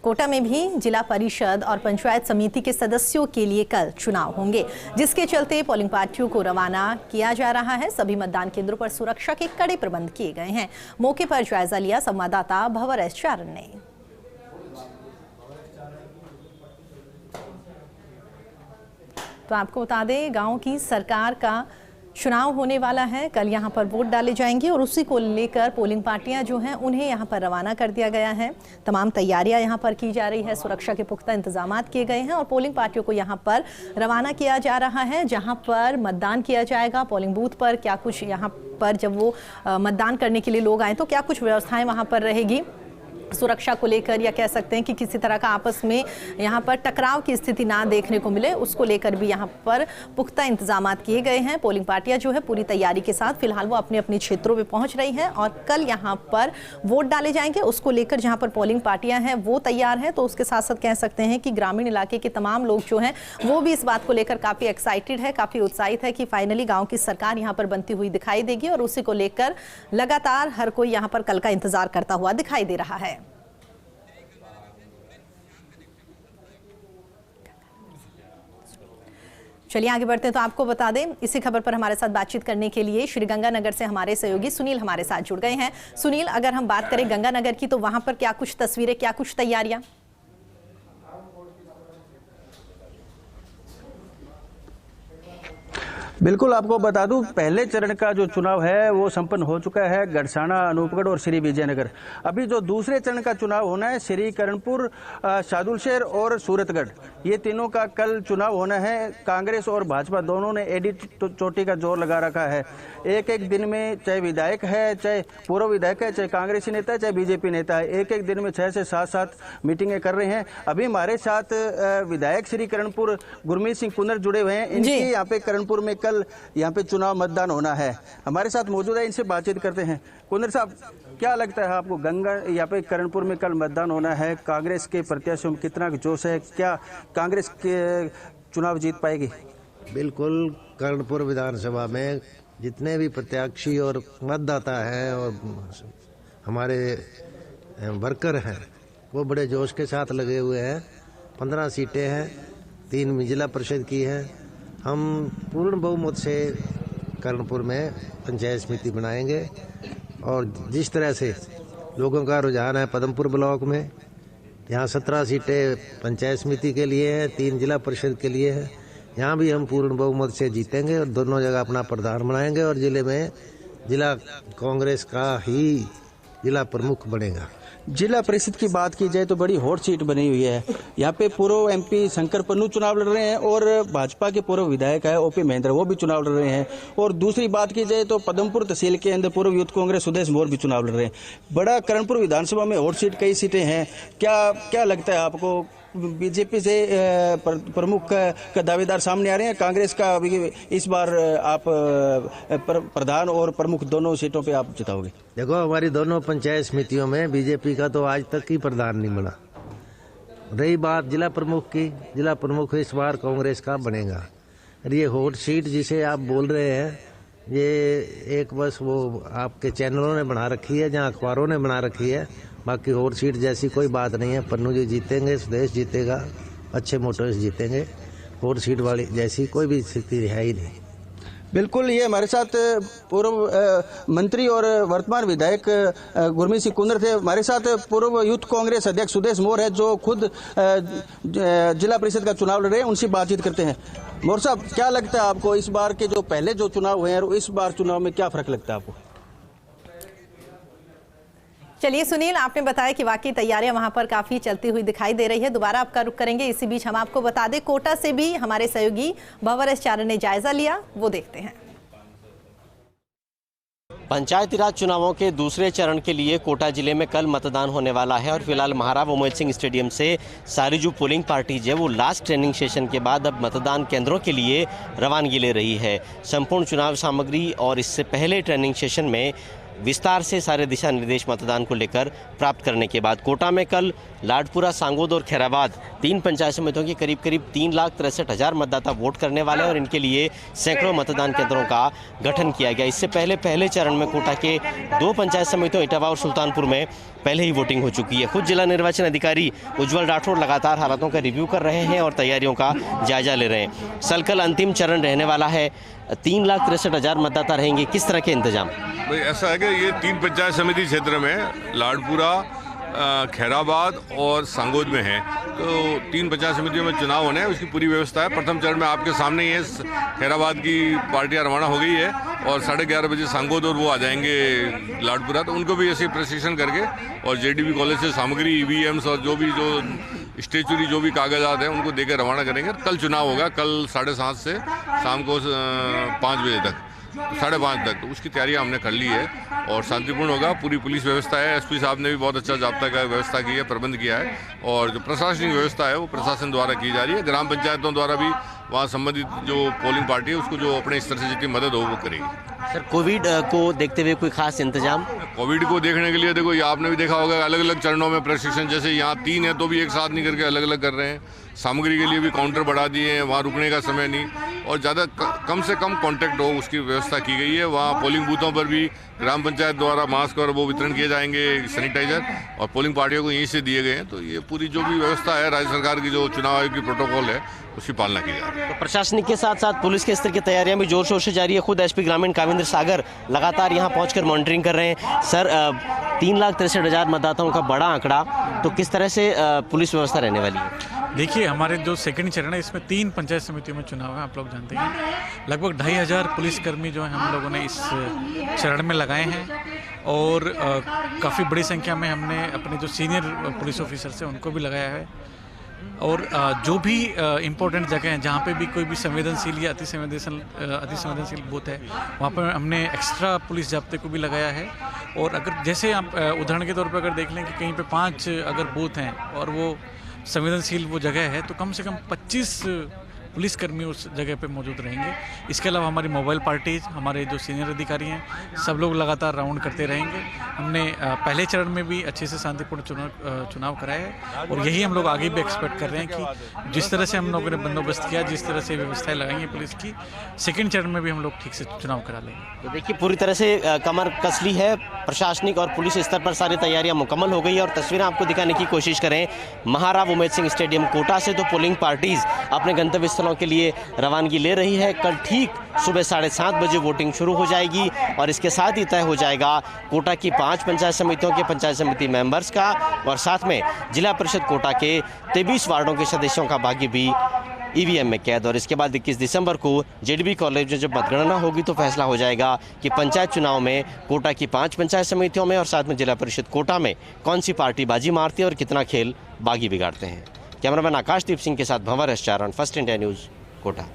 कोटा में भी जिला परिषद और पंचायत समिति के सदस्यों के लिए कल चुनाव होंगे, जिसके चलते पोलिंग पार्टियों को रवाना किया जा रहा है। सभी मतदान केंद्रों पर सुरक्षा के कड़े प्रबंध किए गए हैं। मौके पर जायजा लिया संवाददाता भंवर एस चारण ने। तो आपको बता दें, गांव की सरकार का चुनाव होने वाला है। कल यहां पर वोट डाले जाएंगे और उसी को लेकर पोलिंग पार्टियां जो हैं उन्हें यहां पर रवाना कर दिया गया है। तमाम तैयारियां यहां पर की जा रही है, सुरक्षा के पुख्ता इंतजामात किए गए हैं और पोलिंग पार्टियों को यहां पर रवाना किया जा रहा है, जहां पर मतदान किया जाएगा। पोलिंग बूथ पर क्या कुछ यहां पर जब वो मतदान करने के लिए लोग आए तो क्या कुछ व्यवस्थाएं वहां पर रहेगी सुरक्षा को लेकर, या कह सकते हैं कि किसी तरह का आपस में यहाँ पर टकराव की स्थिति ना देखने को मिले, उसको लेकर भी यहाँ पर पुख्ता इंतजामात किए गए हैं। पोलिंग पार्टियां जो है पूरी तैयारी के साथ फिलहाल वो अपने अपने क्षेत्रों में पहुंच रही हैं और कल यहाँ पर वोट डाले जाएंगे, उसको लेकर जहाँ पर पोलिंग पार्टियां हैं वो तैयार हैं। तो उसके साथ साथ कह सकते हैं कि ग्रामीण इलाके के तमाम लोग जो हैं वो भी इस बात को लेकर काफ़ी एक्साइटेड है, काफ़ी उत्साहित है कि फाइनली गाँव की सरकार यहाँ पर बनती हुई दिखाई देगी और उसी को लेकर लगातार हर कोई यहाँ पर कल का इंतजार करता हुआ दिखाई दे रहा है। चलिए आगे बढ़ते हैं। तो आपको बता दें, इसी खबर पर हमारे साथ बातचीत करने के लिए श्रीगंगानगर से हमारे सहयोगी सुनील हमारे साथ जुड़ गए हैं। सुनील, अगर हम बात करें गंगानगर की तो वहां पर क्या कुछ तस्वीरें, क्या कुछ तैयारियां? बिल्कुल, आपको बता दूं, पहले चरण का जो चुनाव है वो संपन्न हो चुका है गड़साना, अनूपगढ़ और श्री विजयनगर। अभी जो दूसरे चरण का चुनाव होना है श्री करणपुर, सादुलशहर और सूरतगढ़, ये तीनों का कल चुनाव होना है। कांग्रेस और भाजपा दोनों ने एडी चोटी का जोर लगा रखा है। एक एक दिन में, चाहे विधायक है, चाहे पूर्व विधायक है, चाहे कांग्रेसी नेता है, चाहे बीजेपी नेता है, एक एक दिन में 6 से 7 मीटिंगें कर रहे हैं। अभी हमारे साथ विधायक श्री करणपुर गुरमीत सिंह कुंदर जुड़े हुए हैं। इनकी यहाँ पे करणपुर में कल यहाँ पे चुनाव मतदान होना है, हमारे साथ मौजूद है, इनसे बातचीत करते हैं। कुंदर साहब, क्या लगता है आपको, गंगा यहाँ पे करणपुर में कल मतदान होना है, कांग्रेस के प्रत्याशियों में कितना जोश है? क्या कांग्रेस के चुनाव जीत पाएगी? बिल्कुल, करणपुर विधानसभा में जितने भी प्रत्याशी और मतदाता हैं और हमारे वर्कर हैं वो बड़े जोश के साथ लगे हुए हैं। 15 सीटें हैं, 3 जिला परिषद की हैं। हम पूर्ण बहुमत से करणपुर में पंचायत समिति बनाएंगे और जिस तरह से लोगों का रुझान है पदमपुर ब्लॉक में, यहाँ 17 सीटें पंचायत समिति के लिए हैं, 3 जिला परिषद के लिए हैं। यहाँ भी हम पूर्ण बहुमत से जीतेंगे और दोनों जगह अपना प्रधान बनाएंगे और जिले में जिला कांग्रेस का ही जिला प्रमुख बनेगा। जिला परिषद की बात की जाए तो बड़ी हॉट सीट बनी हुई है। यहाँ पे पूर्व एमपी शंकर पन्नू चुनाव लड़ रहे हैं और भाजपा के पूर्व विधायक है ओपी महेंद्र, वो भी चुनाव लड़ रहे हैं। और दूसरी बात की जाए तो पदमपुर तहसील के अंदर पूर्व यूथ कांग्रेस सुदेश मोर भी चुनाव लड़ रहे हैं। बड़ा करणपुर विधानसभा में हॉट सीट कई सीटें हैं। क्या लगता है आपको, बीजेपी से प्रमुख का दावेदार सामने आ रहे हैं, कांग्रेस का इस बार आप प्रधान और प्रमुख दोनों सीटों पे आप जिताओगे? देखो, हमारी दोनों पंचायत समितियों में बीजेपी का तो आज तक ही प्रधान नहीं बना। रही बात जिला प्रमुख की, जिला प्रमुख इस बार कांग्रेस का बनेगा। और ये हॉट सीट जिसे आप बोल रहे हैं, ये एक बस वो आपके चैनलों ने बना रखी है, जहाँ अखबारों ने बना रखी है। बाकी हॉट सीट जैसी कोई बात नहीं है। पन्नू जी जीतेंगे, सुदेश जीतेगा, अच्छे मोटर्स जीतेंगे। हॉट सीट वाली जैसी कोई भी स्थिति है ही नहीं। बिल्कुल, ये हमारे साथ पूर्व मंत्री और वर्तमान विधायक गुरमीत सिंह कुंदर थे। हमारे साथ पूर्व यूथ कांग्रेस अध्यक्ष सुदेश मोर है, जो खुद जिला परिषद का चुनाव लड़ रहे हैं। उनसे बातचीत करते हैं। मोर साहब, क्या लगता है आपको, इस बार के जो पहले जो चुनाव हुए हैं और इस बार चुनाव में क्या फर्क लगता है आपको? चलिए सुनील, आपने बताया कि वाकई तैयारियां वहां पर काफी चलती हुई दिखाई दे रही है। दोबारा आपका रुख करेंगे। इसी बीच हम आपको बता दें, कोटा से भी हमारे सहयोगी भंवर एस चारण ने जायजा लिया, वो देखते हैं। पंचायती राज चुनावों के दूसरे चरण के लिए कोटा जिले में कल मतदान होने वाला है और फिलहाल महाराव अमोल सिंह स्टेडियम से सारी जो पोलिंग पार्टीज है वो लास्ट ट्रेनिंग सेशन के बाद अब मतदान केंद्रों के लिए रवानगी ले रही है। संपूर्ण चुनाव सामग्री और इससे पहले ट्रेनिंग सेशन में विस्तार से सारे दिशा निर्देश मतदान को लेकर प्राप्त करने के बाद कोटा में कल लाडपुरा, सांगोद और खैराबाद 3 पंचायत समितियों के करीब 3,63,000 मतदाता वोट करने वाले हैं और इनके लिए सैकड़ों मतदान केंद्रों का गठन किया गया। इससे पहले चरण में कोटा के 2 पंचायत समितियों इटावा और सुल्तानपुर में पहले ही वोटिंग हो चुकी है। खुद जिला निर्वाचन अधिकारी उज्जवल राठौड़ लगातार हालातों का रिव्यू कर रहे हैं और तैयारियों का जायजा ले रहे हैं। कल अंतिम चरण रहने वाला है। 3,63,000 मतदाता रहेंगे। किस तरह के इंतजाम? भाई ऐसा है कि ये 3 पंचायत समिति क्षेत्र में लाडपुरा, खैराबाद और सांगोद में है, तो 3 पंचायत समितियों में चुनाव होने हैं, उसकी पूरी व्यवस्था है। प्रथम चरण में आपके सामने ही है, खैराबाद की पार्टियां रवाना हो गई है और 11:30 बजे सांगोद और वो आ जाएंगे लाडपुरा, तो उनको भी ऐसे प्रशिक्षण करके और JDB कॉलेज से सामग्री, EVMs और जो स्टेचुरी जो भी कागजात हैं उनको देकर रवाना करेंगे। कल चुनाव होगा, कल 7:30 से शाम को 5 बजे तक, 5:30 तक, तो उसकी तैयारियां हमने कर ली है और शांतिपूर्ण होगा। पूरी पुलिस व्यवस्था है, SP साहब ने भी बहुत अच्छा जाब्ता का व्यवस्था की है, प्रबंध किया है और जो प्रशासनिक व्यवस्था है वो प्रशासन द्वारा की जा रही है। ग्राम पंचायतों द्वारा भी वहाँ संबंधित जो पोलिंग पार्टी है उसको जो अपने स्तर से जितनी मदद हो वो करेगी। सर, कोविड को देखते हुए कोई खास इंतजाम? कोविड को देखने के लिए देखो, ये आपने भी देखा होगा, अलग अलग चरणों में प्रशिक्षण, जैसे यहाँ 3 है तो भी एक साथ नहीं करके अलग अलग कर रहे हैं। सामग्री के लिए भी काउंटर बढ़ा दिए हैं, वहाँ रुकने का समय नहीं और ज़्यादा कम से कम कांटेक्ट हो उसकी व्यवस्था की गई है। वहाँ पोलिंग बूथों पर भी ग्राम पंचायत द्वारा मास्क और वो वितरण किए जाएंगे, सैनिटाइजर, और पोलिंग पार्टियों को यहीं से दिए गए हैं। तो ये पूरी जो भी व्यवस्था है राज्य सरकार की, जो चुनाव आयोग की प्रोटोकॉल है, उसकी पालना की जा रही है। तो प्रशासनिक के साथ साथ पुलिस के स्तर की तैयारियां भी जोर शोर से जारी है। खुद SP ग्रामीण काविंद्र सागर लगातार यहां पहुंचकर मॉनिटरिंग कर रहे हैं। सर, 3,63,000 मतदाताओं का बड़ा आंकड़ा, तो किस तरह से पुलिस व्यवस्था रहने वाली है? देखिए, हमारे जो सेकंड चरण है इसमें 3 पंचायत समितियों में चुनाव है, आप लोग जानते हैं। लगभग 2,500 पुलिसकर्मी जो है हम लोगों ने इस चरण में लगाए हैं और काफ़ी बड़ी संख्या में हमने अपने जो सीनियर पुलिस ऑफिसर्स हैं उनको भी लगाया है और जो भी इम्पोर्टेंट जगह हैं जहाँ पे भी कोई भी संवेदनशील या अति संवेदनशील बूथ है वहाँ पर हमने एक्स्ट्रा पुलिस जाब्ते को भी लगाया है। और अगर जैसे आप उदाहरण के तौर पर अगर देख लें कि कहीं पे 5 अगर बूथ हैं और वो संवेदनशील वो जगह है तो कम से कम 25 पुलिसकर्मी उस जगह पे मौजूद रहेंगे। इसके अलावा हमारी मोबाइल पार्टीज, हमारे जो सीनियर अधिकारी हैं, सब लोग लगातार राउंड करते रहेंगे। हमने पहले चरण में भी अच्छे से शांतिपूर्ण चुनाव कराया है और यही हम लोग आगे भी एक्सपेक्ट कर रहे हैं कि जिस तरह से हम लोगों ने बंदोबस्त किया, जिस तरह से व्यवस्थाएं लगाई हैं पुलिस की, सेकेंड चरण में भी हम लोग ठीक से चुनाव करा लेंगे। तो देखिए, पूरी तरह से कमर कस ली है। प्रशासनिक और पुलिस स्तर पर सारी तैयारियां मुकम्मल हो गई है और तस्वीरें आपको दिखाने की कोशिश करें। महाराव उमेद सिंह स्टेडियम कोटा से तो पोलिंग पार्टीज अपने गंतव्य स्थलों के लिए रवानगी ले रही है। कल ठीक सुबह 7:30 बजे वोटिंग शुरू हो जाएगी और इसके साथ ही तय हो जाएगा कोटा की 5 पंचायत समितियों के पंचायत समिति मेंबर्स का और साथ में जिला परिषद कोटा के 23 वार्डों के सदस्यों का भाग्य भी EVM में कैद। और इसके बाद 21 दिसंबर को JDB कॉलेज में जब मतगणना होगी तो फैसला हो जाएगा कि पंचायत चुनाव में कोटा की 5 पंचायत समितियों में और साथ में जिला परिषद कोटा में कौन सी पार्टी बाजी मारती है और कितना खेल बागी बिगाड़ते हैं। कैमरामैन आकाशदीप सिंह के साथ भंवर एस चारण, फर्स्ट इंडिया न्यूज़, कोटा।